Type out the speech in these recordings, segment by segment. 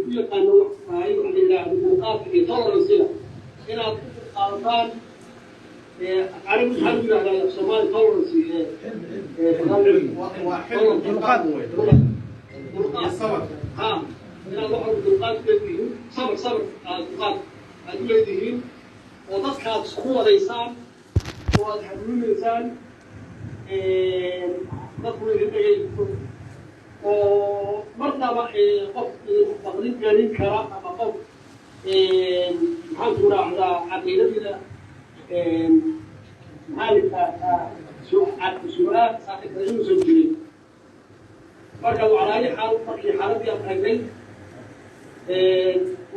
كل قانون هاي وحنا الموقف يطور يصير هنا قالطان أنا مش حابب على الصومال يطور يصير واحد الصبر ها هنا واحد الدقات كذي صبر الدقات الذين وضغط قوة الإنسان وتحمل الإنسان نقول ومرنا قف تقريب جانين كرام أما قف محاولة على عقيدتنا مالك سؤال ساقط رجل سجلين مركزوا على أي حال مركي حالتي أبهجي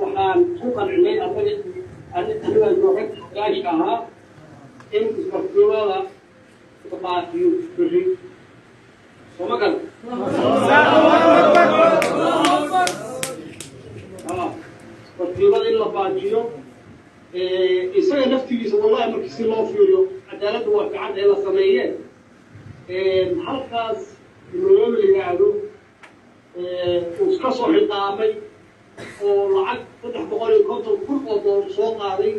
وحان سوقا علمي أبهجي أن الوقت عايشها إن اسمه تبع يوسف وما قال تقريبا إلا باجيو إسرائيل نفتي والله ما كسر الله فيريو عدالة وقعت إلى سمايين halkaas inuu leeyahay uska soo xidaamay oo lacag 350 kun oo dollar soo qaaday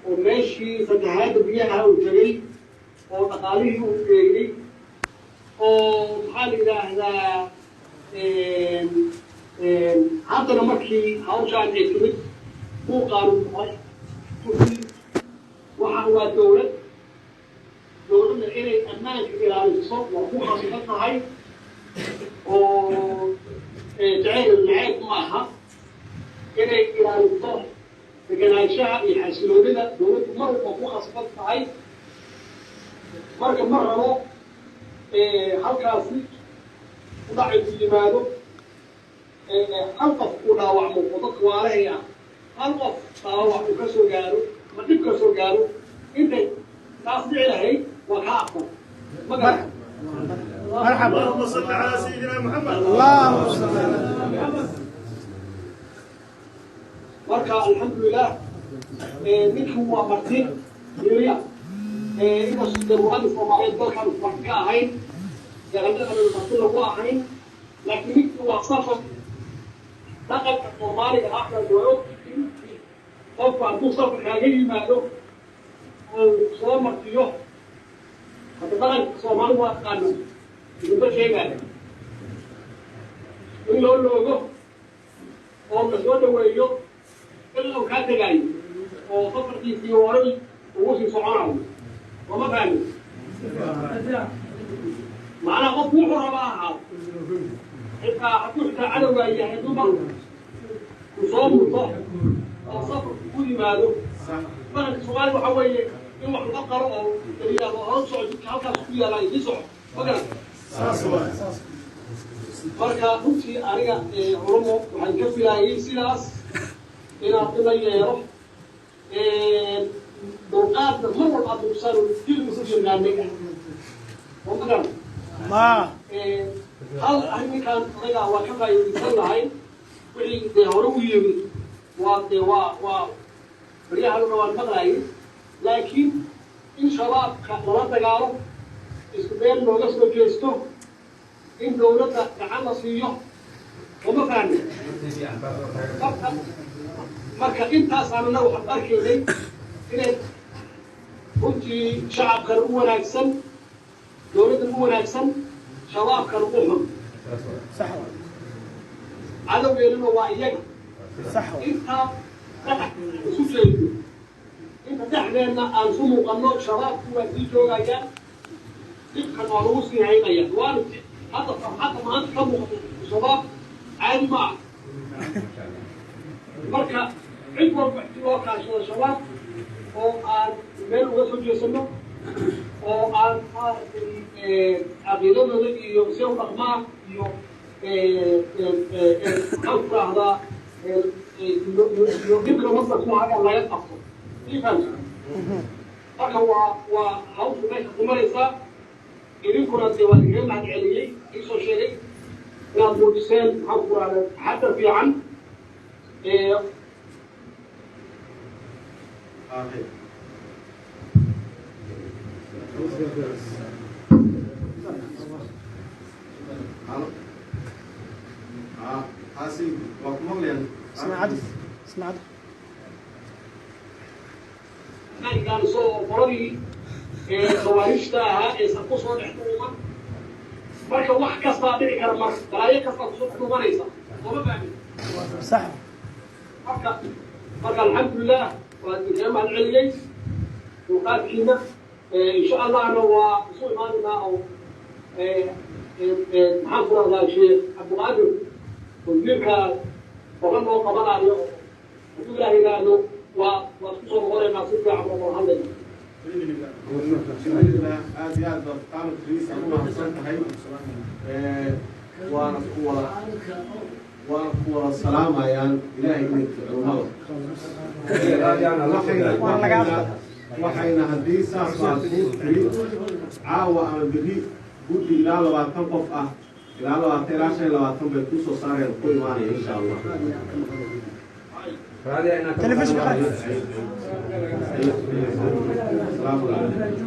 oo meeshii saddexaad biyaha uu tagay oo dhaqaalihii uu geeyay oo maxaa la yiraahdaa haddana markii hawshaan ay timid uu qaanuun waxa waa dowladda inay ammaanka ilaaliso waa ku khasban tahay oo jacayl maaha inay ilaaliso deganaanshaha iyo xasiloonida dowladdu mar walba ku khasban tahay marka ma rabo halkaasi udhaci ku yimaado hal qof uu dhaawacmo oo dadka waalahaya hal qof dhaawac uu ka soo gaaro ma dhib ka soo gaaro intay taas dhici lahayd وكافر مرحبا اللهم صل على سيدنا محمد اللهم صل على محمد مركا الحمد لله منكم ومرتين يريا إذا صدر المؤلف وما يدل كانوا فرقا هين يعني أنا المسؤول هو هين لكن منكم وصفه لقد المالك أحد الدعوة قف أبو صف الحاجين ما له وصوم فيه فطبعاً صومال وقانون يبقى شيء إنه لوجو أو مسؤول ويجو إلا وكان جاي أو فكر في وري ووصل صعانه وما كان معنا قبول رباها إذا حكومة على وجه هدوما وصوم وصح أو صفر كل ما له فأنا سؤال وحوي إن واحد قرأ أو إذا ما أنصح كهذا سويا لا يسوع فقط. مركا نفسي أريا علمه وعن كفي لا يسيلاس إن أعطينا يروح برقات مرة بعد وصار كل مسجون عندك ممكن ما هل أهمي كان رجع وكفى يسال هاي وعي ده هروي بريها الروان مغاي لكن إن شاء الله كلام تجارب إسكندر لوجا سوكيستو إن دولة كعامة سيوه وما فهمي marka intaas aan la wax arkaynay inay runtii shacabka ugu wanaagsan dowladda ugu wanaagsan shabaabka ugu xun صح cadawgeeduna waa iyaga صح inta isu jeedo inta dhexdeedna aan su muuqanno shabaabku waa sii joogayaan dhibkan waa lagu sii haynaya waana hadda farxadda maanta ka muuqato shabaab caadi ma ah marka cid walba loo kaashado shabaab oo aan meel uga soo jeesano oo aan caqiidadooda iyo si u dhaqmaan iyo maxaan ku raahdaa iyo dhibka wadda ku haga laga qabto ifahamsa marka waa hawshu meesha ku maraysaa idinkuna dee waa igaga mahad celiyey iisoo sheegay inaad muujiseen maxaan ku raahdaa xadda fiican حاسين وكمغلين اسمع عدل اسمع عدل يعني كان صو فرني خوارجتها يسقطون حكومة marka wax kasta dhici kara mar balaayo kasta soo dhumanaysa kuma fahmin صح marka alxamdulillah waa jamaal ciliyay وقادكينا ان شاء الله انا وصول مالنا او محافظ الله الشيخ عبد القادر ونلقى وغنوا قبلها اليوم وتقول له انه وخصوصا غير ناصر عبد الله الحمد لله ازياد قامت رئيس الله حسن هاي وانا السلام عليكم الهي انك عمر waxayna haddii saas baa kuu tiri caawa ama beri guddi ilaa 20 qof ah ilaa 20 ilaa 25 bay kusoo saareen ku imaanaya insha allah تلفزيون السلام عليكم